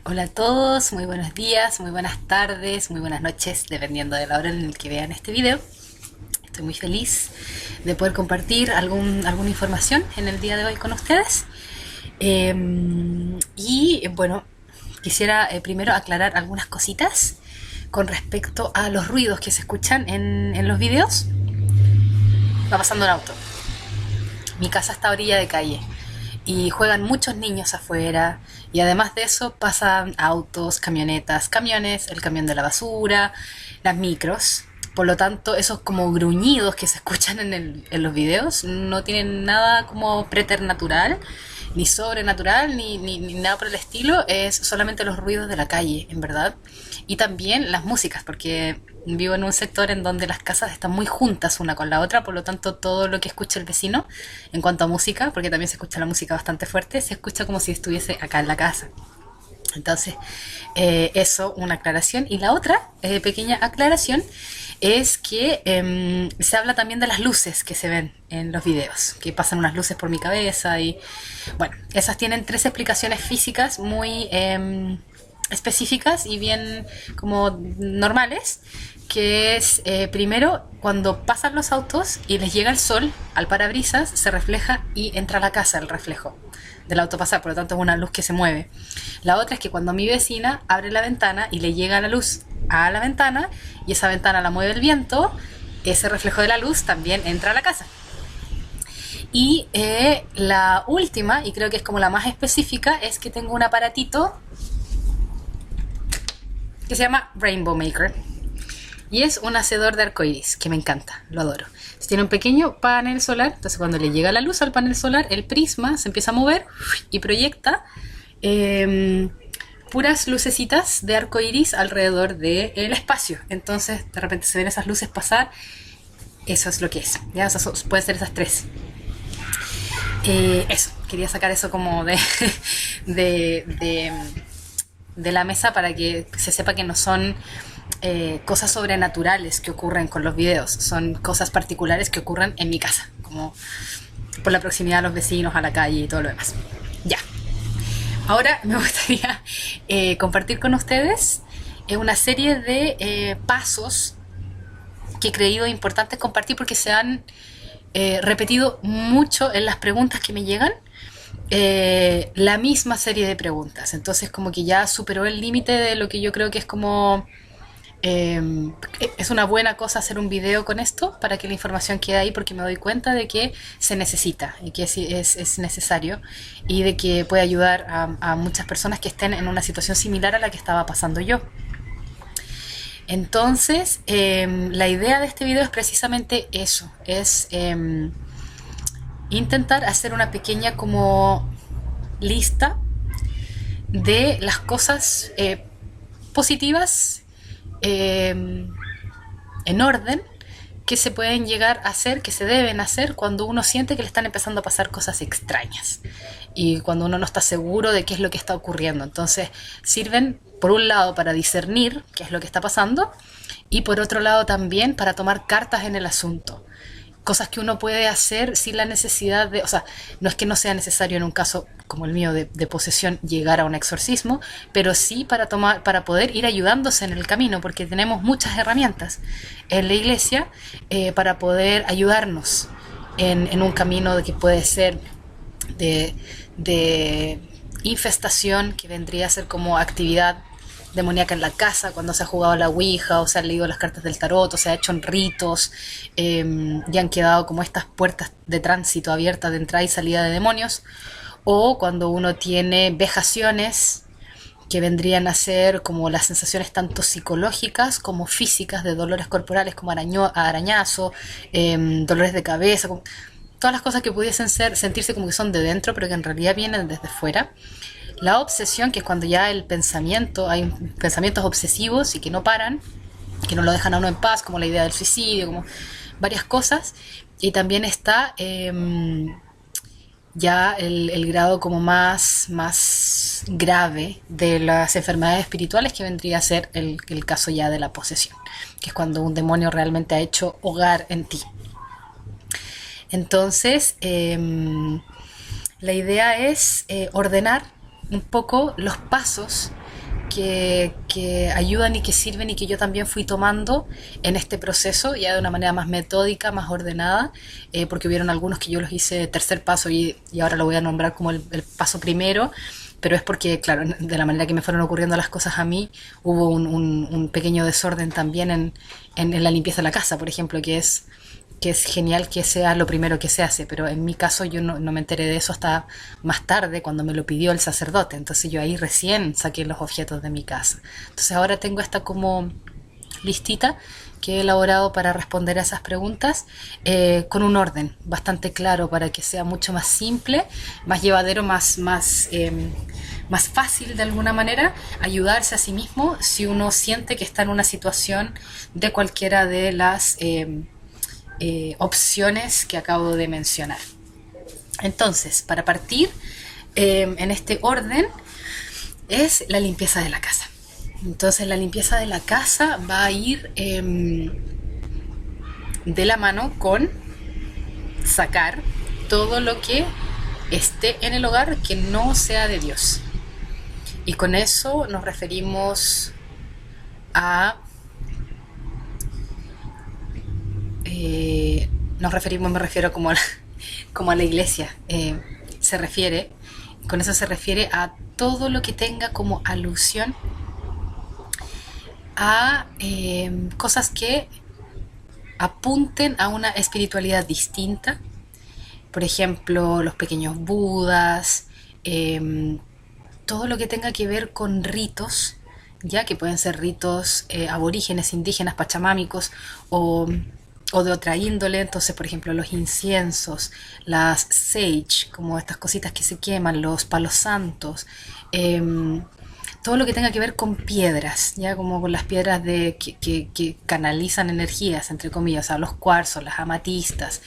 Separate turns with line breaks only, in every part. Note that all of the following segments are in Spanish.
Hola a todos, muy buenos días, muy buenas tardes, muy buenas noches, dependiendo de la hora en la que vean este video. Estoy muy feliz de poder compartir alguna información en el día de hoy con ustedes. Y bueno, quisiera primero aclarar algunas cositas con respecto a los ruidos que se escuchan en los videos. Va pasando un auto. Mi casa está a orilla de calle y juegan muchos niños afuera, y además de eso pasan autos, camionetas, camiones, el camión de la basura, las micros. Por lo tanto, esos como gruñidos que se escuchan en los videos no tienen nada como preternatural, ni sobrenatural, ni nada por el estilo. Es solamente los ruidos de la calle, en verdad. Y también las músicas, porque vivo en un sector en donde las casas están muy juntas una con la otra, por lo tanto todo lo que escucha el vecino en cuanto a música, porque también se escucha la música bastante fuerte, se escucha como si estuviese acá en la casa. Entonces, eso, una aclaración. Y la otra pequeña aclaración es que se habla también de las luces que se ven en los videos, que pasan unas luces por mi cabeza y bueno, esas tienen tres explicaciones físicas muy específicas y bien como normales, que es primero cuando pasan los autos y les llega el sol al parabrisas, se refleja y entra a la casa el reflejo del auto pasar, por lo tanto es una luz que se mueve. La otra es que cuando mi vecina abre la ventana y le llega la luz a la ventana y esa ventana la mueve el viento, ese reflejo de la luz también entra a la casa. Y la última, y creo que es como la más específica, es que tengo un aparatito que se llama Rainbow Maker. Y es un hacedor de arcoiris, que me encanta, lo adoro. Tiene un pequeño panel solar, entonces cuando le llega la luz al panel solar, el prisma se empieza a mover y proyecta puras lucecitas de arcoiris alrededor del espacio. Entonces de repente se ven esas luces pasar, eso es lo que es. ¿Ya? O sea, pueden ser esas tres. Eso, quería sacar eso como de la mesa para que se sepa que no son cosas sobrenaturales que ocurren con los videos, son cosas particulares que ocurren en mi casa, como por la proximidad a los vecinos, a la calle y todo lo demás. Ya, ahora me gustaría compartir con ustedes una serie de pasos que he creído importantes compartir porque se han repetido mucho en las preguntas que me llegan. La misma serie de preguntas, entonces como que ya superó el límite de lo que yo creo que es como es una buena cosa hacer un video con esto para que la información quede ahí, porque me doy cuenta de que se necesita y que es necesario y de que puede ayudar a muchas personas que estén en una situación similar a la que estaba pasando yo. Entonces la idea de este video es precisamente eso, es intentar hacer una pequeña como lista de las cosas positivas en orden que se pueden llegar a hacer, que se deben hacer cuando uno siente que le están empezando a pasar cosas extrañas y cuando uno no está seguro de qué es lo que está ocurriendo. Entonces sirven por un lado para discernir qué es lo que está pasando y por otro lado también para tomar cartas en el asunto. Cosas que uno puede hacer sin la necesidad de, o sea, no es que no sea necesario en un caso como el mío de posesión llegar a un exorcismo, pero sí para poder ir ayudándose en el camino, porque tenemos muchas herramientas en la iglesia para poder ayudarnos en un camino que puede ser de infestación, que vendría a ser como actividad demoníaca en la casa, cuando se ha jugado a la ouija o se han leído las cartas del tarot o se ha hecho en ritos y han quedado como estas puertas de tránsito abiertas de entrada y salida de demonios, o cuando uno tiene vejaciones que vendrían a ser como las sensaciones tanto psicológicas como físicas de dolores corporales como arañazo, dolores de cabeza, como todas las cosas que pudiesen sentirse como que son de dentro pero que en realidad vienen desde fuera. La obsesión, que es cuando ya el pensamiento, hay pensamientos obsesivos y que no paran, que no lo dejan a uno en paz, como la idea del suicidio, como varias cosas. Y también está ya el grado como más grave de las enfermedades espirituales, que vendría a ser el caso ya de la posesión, que es cuando un demonio realmente ha hecho hogar en ti. Entonces, la idea es ordenar un poco los pasos que ayudan y que sirven y que yo también fui tomando en este proceso, ya de una manera más metódica, más ordenada, porque hubieron algunos que yo los hice tercer paso y ahora lo voy a nombrar como el paso primero, pero es porque, claro, de la manera que me fueron ocurriendo las cosas a mí, hubo un pequeño desorden también en la limpieza de la casa, por ejemplo, que es genial que sea lo primero que se hace, pero en mi caso yo no me enteré de eso hasta más tarde cuando me lo pidió el sacerdote, entonces yo ahí recién saqué los objetos de mi casa. Entonces ahora tengo esta como listita que he elaborado para responder a esas preguntas, con un orden bastante claro para que sea mucho más simple, más llevadero, más fácil de alguna manera ayudarse a sí mismo si uno siente que está en una situación de cualquiera de las opciones que acabo de mencionar. Entonces, para partir en este orden, es la limpieza de la casa. Entonces, la limpieza de la casa va a ir de la mano con sacar todo lo que esté en el hogar que no sea de Dios. Y con eso nos referimos a me refiero como a la iglesia, se refiere, con eso se refiere a todo lo que tenga como alusión a cosas que apunten a una espiritualidad distinta, por ejemplo, los pequeños budas, todo lo que tenga que ver con ritos, ya que pueden ser ritos aborígenes, indígenas, pachamámicos o de otra índole. Entonces, por ejemplo, los inciensos, las sage, como estas cositas que se queman, los palos santos, todo lo que tenga que ver con piedras, ya como con las piedras que canalizan energías, entre comillas, o sea, los cuarzos, las amatistas,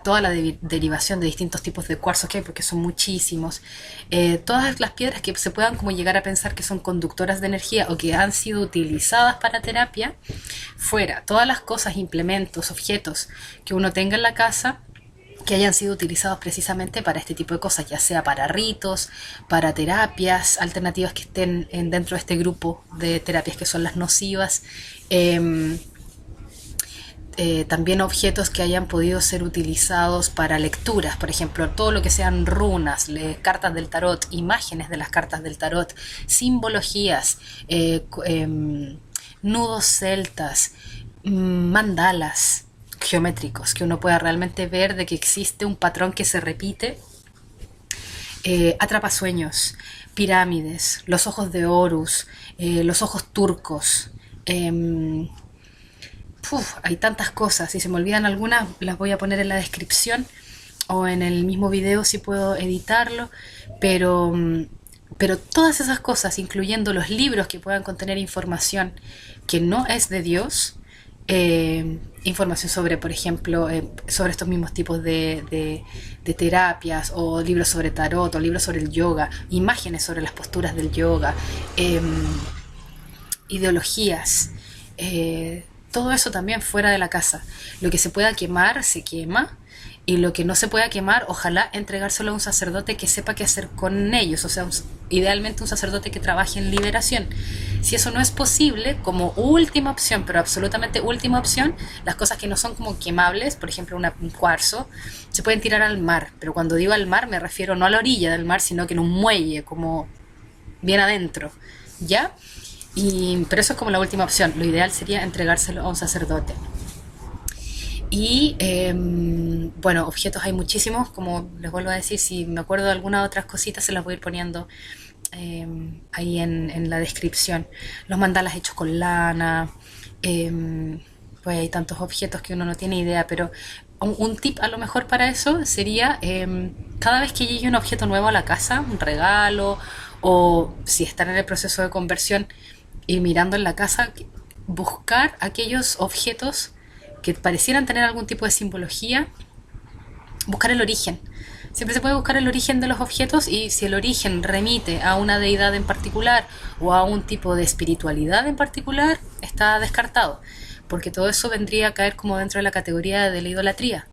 toda la derivación de distintos tipos de cuarzos que hay, porque son muchísimos, todas las piedras que se puedan como llegar a pensar que son conductoras de energía o que han sido utilizadas para terapia, fuera, todas las cosas, implementos, objetos que uno tenga en la casa, que hayan sido utilizados precisamente para este tipo de cosas, ya sea para ritos, para terapias alternativas que estén dentro de este grupo de terapias que son las nocivas, también objetos que hayan podido ser utilizados para lecturas, por ejemplo, todo lo que sean runas, cartas del tarot, imágenes de las cartas del tarot, simbologías, nudos celtas, mandalas geométricos, que uno pueda realmente ver de que existe un patrón que se repite, atrapasueños, pirámides, los ojos de Horus, los ojos turcos, hay tantas cosas, si se me olvidan algunas las voy a poner en la descripción o en el mismo video si puedo editarlo, pero todas esas cosas, incluyendo los libros que puedan contener información que no es de Dios, información sobre, por ejemplo, sobre estos mismos tipos de terapias, o libros sobre tarot, o libros sobre el yoga, imágenes sobre las posturas del yoga, ideologías, todo eso también fuera de la casa. Lo que se pueda quemar, se quema, y lo que no se pueda quemar, ojalá entregárselo a un sacerdote que sepa qué hacer con ellos, o sea, idealmente un sacerdote que trabaje en liberación. Si eso no es posible, como última opción, pero absolutamente última opción, las cosas que no son como quemables, por ejemplo un cuarzo, se pueden tirar al mar, pero cuando digo al mar me refiero no a la orilla del mar, sino que en un muelle, como bien adentro, ¿ya? Pero eso es como la última opción, lo ideal sería entregárselo a un sacerdote. Y bueno, objetos hay muchísimos, como les vuelvo a decir, si me acuerdo de algunas otras cositas se las voy a ir poniendo ahí en la descripción. Los mandalas hechos con lana, pues hay tantos objetos que uno no tiene idea, pero un tip a lo mejor para eso sería, cada vez que llegue un objeto nuevo a la casa, un regalo, o si están en el proceso de conversión, ir mirando en la casa, buscar aquellos objetos que parecieran tener algún tipo de simbología, buscar el origen. Siempre se puede buscar el origen de los objetos, y si el origen remite a una deidad en particular o a un tipo de espiritualidad en particular, está descartado, porque todo eso vendría a caer como dentro de la categoría de la idolatría.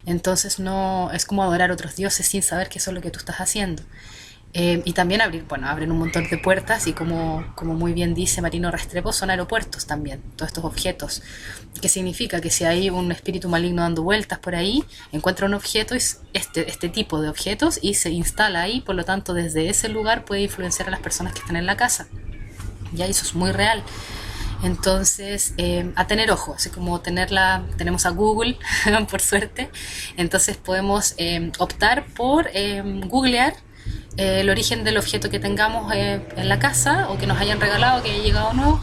Entonces no es como adorar a otros dioses sin saber qué es lo que tú estás haciendo. Y también abren un montón de puertas y como muy bien dice Marino Restrepo, son aeropuertos también, todos estos objetos. ¿Qué significa? Que si hay un espíritu maligno dando vueltas por ahí, encuentra un objeto, este tipo de objetos, y se instala ahí, por lo tanto desde ese lugar puede influenciar a las personas que están en la casa. Ya eso es muy real. Entonces, a tener ojo, así como tenemos a Google, por suerte, entonces podemos optar por googlear el origen del objeto que tengamos en la casa o que nos hayan regalado, que haya llegado o no,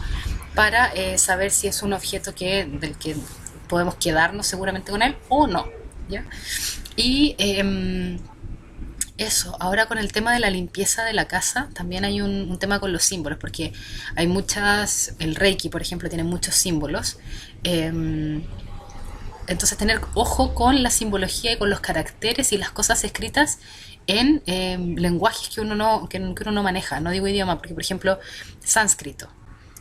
para saber si es un objeto del que podemos quedarnos seguramente con él o no. ¿Ya? Y eso, ahora con el tema de la limpieza de la casa, también hay un tema con los símbolos, porque hay el Reiki, por ejemplo, tiene muchos símbolos. Entonces tener ojo con la simbología y con los caracteres y las cosas escritas en lenguajes que uno no maneja. No digo idioma, porque por ejemplo, sánscrito.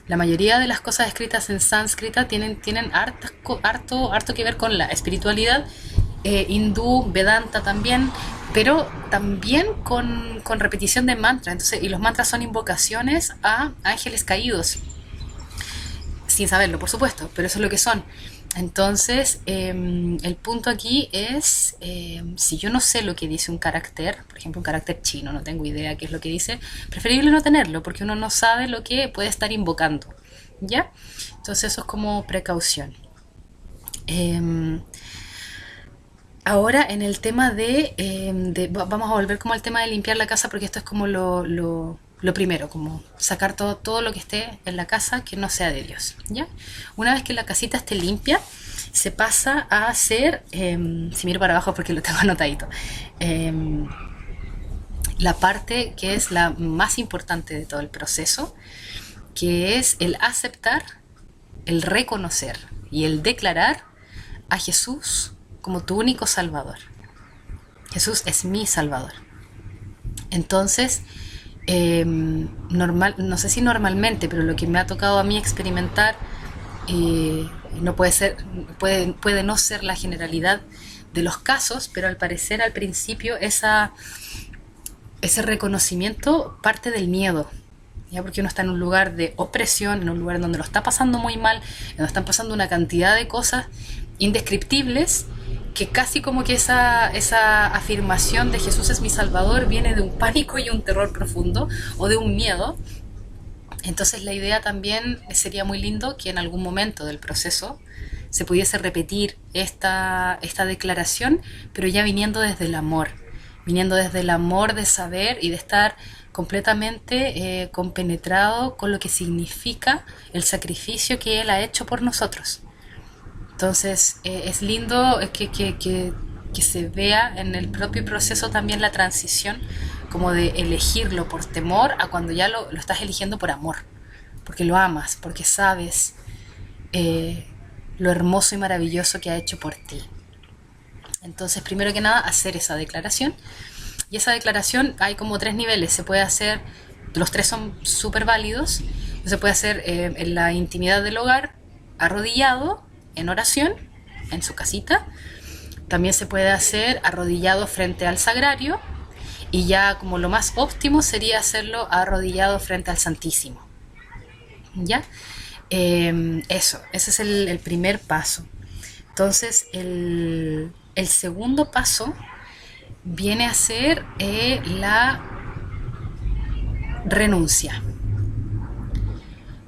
La mayoría de las cosas escritas en sánscrita tienen harto que ver con la espiritualidad, hindú, Vedanta también, pero también con repetición de mantras. Entonces, y los mantras son invocaciones a ángeles caídos, sin saberlo, por supuesto, pero eso es lo que son. Entonces, el punto aquí es, si yo no sé lo que dice un carácter, por ejemplo un carácter chino, no tengo idea qué es lo que dice, preferible no tenerlo, porque uno no sabe lo que puede estar invocando, ¿ya? Entonces eso es como precaución. Ahora en el tema vamos a volver como al tema de limpiar la casa, porque esto es como lo primero, como sacar todo lo que esté en la casa que no sea de Dios, ¿ya? Una vez que la casita esté limpia, se pasa a hacer, si miro para abajo porque lo tengo anotadito, la parte que es la más importante de todo el proceso, que es el aceptar, el reconocer y el declarar a Jesús como tu único Salvador. Jesús es mi Salvador. Entonces, no sé si normalmente, pero lo que me ha tocado a mí experimentar, no puede no ser la generalidad de los casos, pero al parecer al principio ese reconocimiento parte del miedo, ¿ya? Porque uno está en un lugar de opresión, en un lugar en donde lo está pasando muy mal, en donde están pasando una cantidad de cosas indescriptibles, que casi como que esa afirmación de Jesús es mi Salvador viene de un pánico y un terror profundo, o de un miedo. Entonces la idea también sería muy lindo que en algún momento del proceso se pudiese repetir esta declaración, pero ya viniendo desde el amor de saber y de estar completamente compenetrado con lo que significa el sacrificio que Él ha hecho por nosotros. Entonces es lindo que se vea en el propio proceso también la transición, como de elegirlo por temor a cuando ya lo estás eligiendo por amor, porque lo amas, porque sabes lo hermoso y maravilloso que ha hecho por ti. Entonces, primero que nada, hacer esa declaración. Y esa declaración hay como 3 niveles. Se puede hacer, los 3 son súper válidos. Se puede hacer en la intimidad del hogar, arrodillado, en oración, en su casita. También se puede hacer arrodillado frente al sagrario. Y ya como lo más óptimo sería hacerlo arrodillado frente al Santísimo. ¿Ya? Ese es el primer paso. Entonces, el segundo paso viene a ser la renuncia.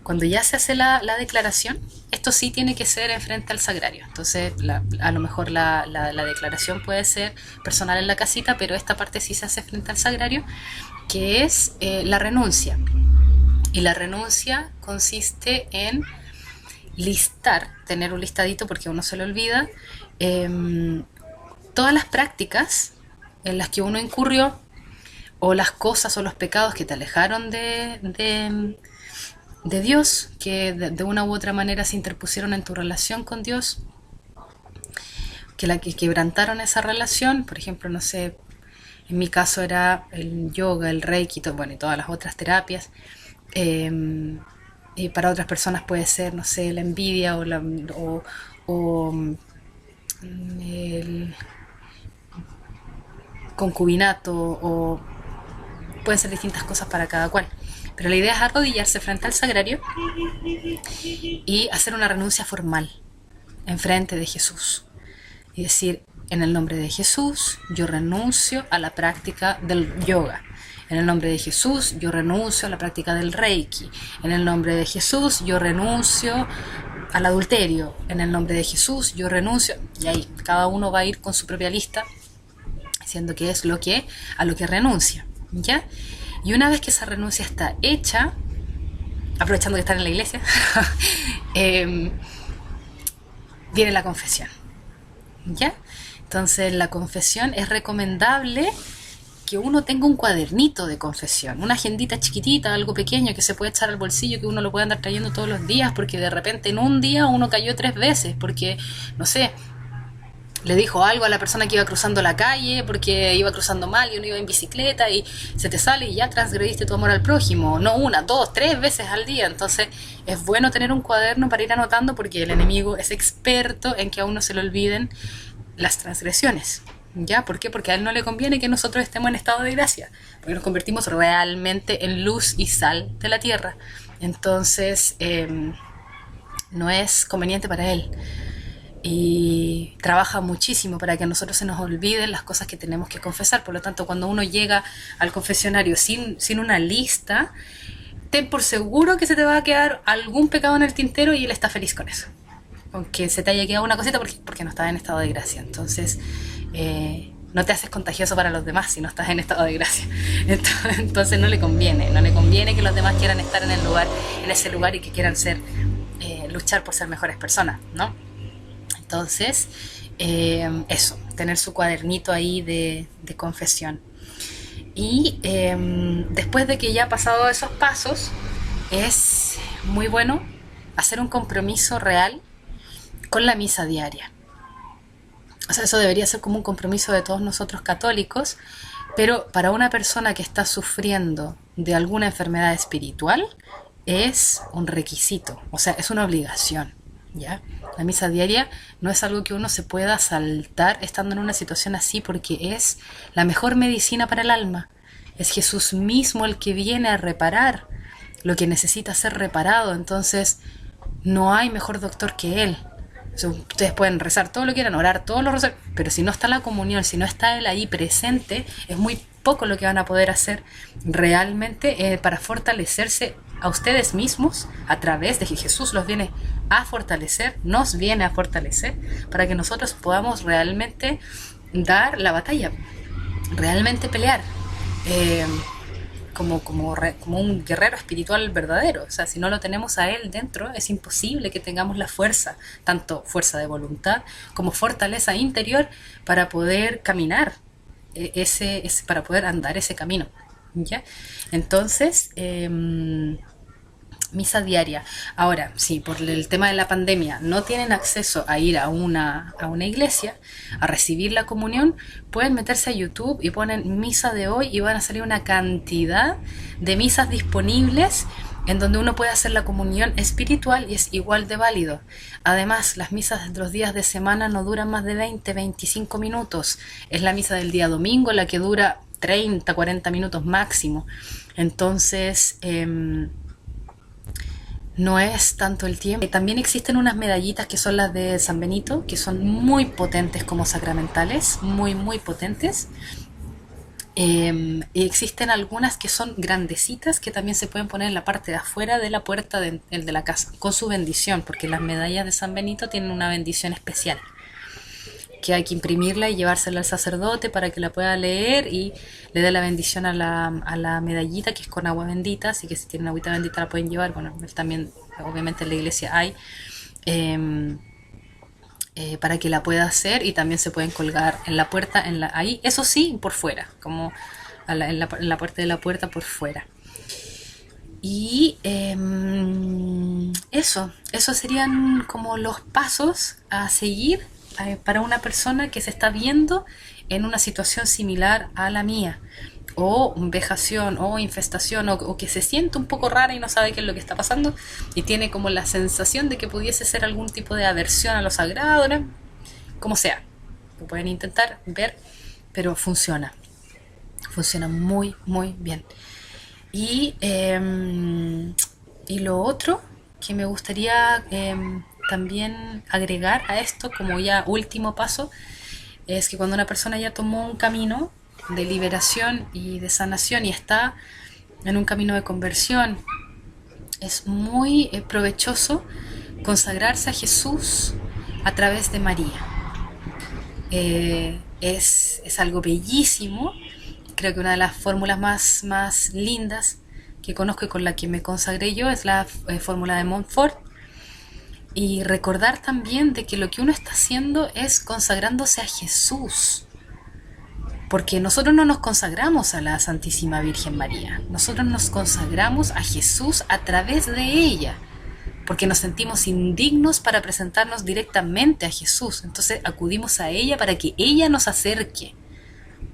Cuando ya se hace la declaración, esto sí tiene que ser en frente al sagrario. Entonces, a lo mejor la declaración puede ser personal en la casita, pero esta parte sí se hace frente al sagrario, que es la renuncia. Y la renuncia consiste en tener un listadito porque uno se lo olvida, todas las prácticas en las que uno incurrió, o las cosas o los pecados que te alejaron de Dios, que de una u otra manera se interpusieron en tu relación con Dios, que quebrantaron esa relación. Por ejemplo, no sé, en mi caso era el yoga, el reiki, y todas las otras terapias. Y para otras personas puede ser, no sé, la envidia o el concubinato, o pueden ser distintas cosas para cada cual. Pero la idea es arrodillarse frente al sagrario y hacer una renuncia formal en frente de Jesús. Y decir, en el nombre de Jesús, yo renuncio a la práctica del yoga. En el nombre de Jesús, yo renuncio a la práctica del Reiki. En el nombre de Jesús, yo renuncio al adulterio. En el nombre de Jesús, yo renuncio. Y ahí, cada uno va a ir con su propia lista, diciendo qué es a lo que renuncia, ¿ya? Y una vez que esa renuncia está hecha, aprovechando que están en la iglesia, viene la confesión, ¿ya? Entonces, la confesión es recomendable que uno tenga un cuadernito de confesión, una agendita chiquitita, algo pequeño que se puede echar al bolsillo, que uno lo puede andar trayendo todos los días, porque de repente en un día uno cayó 3 veces, porque, no sé, le dijo algo a la persona que iba cruzando la calle, porque iba cruzando mal y uno iba en bicicleta y se te sale y ya transgrediste tu amor al prójimo, no 1, 2, 3 veces al día. Entonces es bueno tener un cuaderno para ir anotando, porque el enemigo es experto en que a uno se le olviden las transgresiones. ¿Ya? ¿Por qué? Porque a él no le conviene que nosotros estemos en estado de gracia, porque nos convertimos realmente en luz y sal de la tierra. Entonces no es conveniente para él, y trabaja muchísimo para que a nosotros se nos olviden las cosas que tenemos que confesar. Por lo tanto, cuando uno llega al confesionario sin una lista, ten por seguro que se te va a quedar algún pecado en el tintero, y él está feliz con eso, aunque se te haya quedado una cosita porque no estás en estado de gracia. Entonces no te haces contagioso para los demás si no estás en estado de gracia. Entonces no le conviene que los demás quieran estar en ese lugar y que quieran luchar por ser mejores personas, ¿no? Entonces eso, tener su cuadernito ahí de confesión. Y después de que ya ha pasado esos pasos, es muy bueno hacer un compromiso real con la misa diaria. O sea, eso debería ser como un compromiso de todos nosotros católicos, pero para una persona que está sufriendo de alguna enfermedad espiritual es un requisito, o sea, es una obligación, ¿ya? La misa diaria no es algo que uno se pueda saltar estando en una situación así, porque es la mejor medicina para el alma. Es Jesús mismo el que viene a reparar lo que necesita ser reparado. Entonces no hay mejor doctor que Él. O sea, ustedes pueden rezar todo lo que quieran, orar todos los rosarios, pero si no está la comunión, si no está Él ahí presente, es muy poco lo que van a poder hacer realmente para fortalecerse a ustedes mismos, a través de que Jesús los viene a fortalecer, nos viene a fortalecer, para que nosotros podamos realmente dar la batalla, realmente pelear como un guerrero espiritual verdadero. O sea, si no lo tenemos a Él dentro, es imposible que tengamos la fuerza, tanto fuerza de voluntad como fortaleza interior, para poder caminar para poder andar ese camino, ¿ya? Entonces misa diaria. Ahora, si por el tema de la pandemia no tienen acceso a ir a una iglesia a recibir la comunión, pueden meterse a YouTube y ponen misa de hoy, y van a salir una cantidad de misas disponibles en donde uno puede hacer la comunión espiritual, y es igual de válido. Además, las misas de los días de semana no duran más de 20-25 minutos. Es la misa del día domingo la que dura 30-40 minutos máximo. Entonces no es tanto el tiempo. También existen unas medallitas que son las de San Benito, que son muy potentes como sacramentales, muy muy potentes. Y existen algunas que son grandecitas, que también se pueden poner en la parte de afuera de la puerta de la casa, con su bendición, porque las medallas de San Benito tienen una bendición especial, que hay que imprimirla y llevársela al sacerdote para que la pueda leer y le dé la bendición a la medallita, que es con agua bendita. Así que si tienen agüita bendita la pueden llevar. Bueno, también obviamente en la iglesia hay para que la pueda hacer, y también se pueden colgar en la puerta, ahí, eso sí, por fuera, como en la parte de la puerta por fuera. Y eso serían como los pasos a seguir para una persona que se está viendo en una situación similar a la mía, o vejación o infestación, o que se siente un poco rara y no sabe qué es lo que está pasando, y tiene como la sensación de que pudiese ser algún tipo de aversión a lo sagrado, ¿no? Como sea, lo pueden intentar ver, pero funciona. Funciona muy, muy bien. Y, y lo otro que me gustaría también agregar a esto como ya último paso es que cuando una persona ya tomó un camino de liberación y de sanación y está en un camino de conversión, es muy provechoso consagrarse a Jesús a través de María. Es algo bellísimo. Creo que una de las fórmulas más lindas que conozco y con la que me consagré yo es la fórmula de Montfort. Y recordar también de que lo que uno está haciendo es consagrándose a Jesús. Porque nosotros no nos consagramos a la Santísima Virgen María. Nosotros nos consagramos a Jesús a través de ella. Porque nos sentimos indignos para presentarnos directamente a Jesús. Entonces acudimos a ella para que ella nos acerque.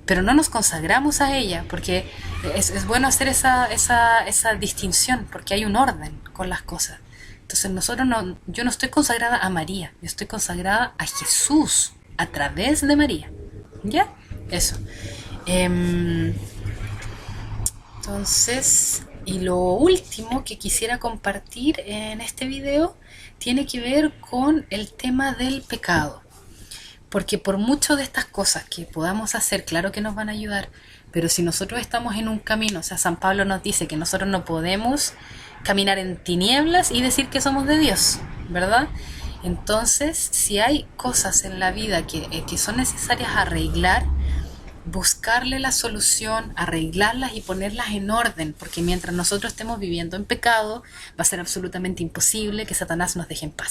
Pero no nos consagramos a ella, porque es bueno hacer esa distinción, porque hay un orden con las cosas. Entonces yo no estoy consagrada a María, yo estoy consagrada a Jesús a través de María. ¿Ya? Eso. Entonces, y lo último que quisiera compartir en este video tiene que ver con el tema del pecado. Porque por mucho de estas cosas que podamos hacer, claro que nos van a ayudar, pero si nosotros estamos en un camino, o sea, San Pablo nos dice que nosotros no podemos caminar en tinieblas y decir que somos de Dios, ¿verdad? Entonces, si hay cosas en la vida que son necesarias arreglar, buscarle la solución, arreglarlas y ponerlas en orden, porque mientras nosotros estemos viviendo en pecado, va a ser absolutamente imposible que Satanás nos deje en paz.